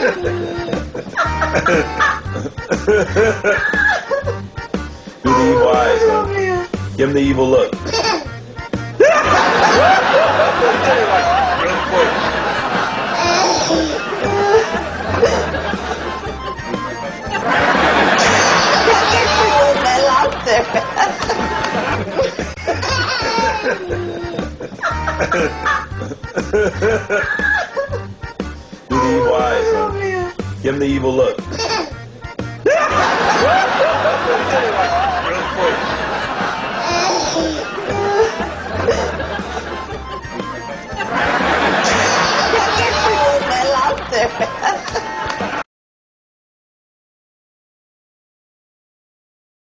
Do the evil eyes, man. Give him the evil look. Do the evil eyes, man. Give him the evil look.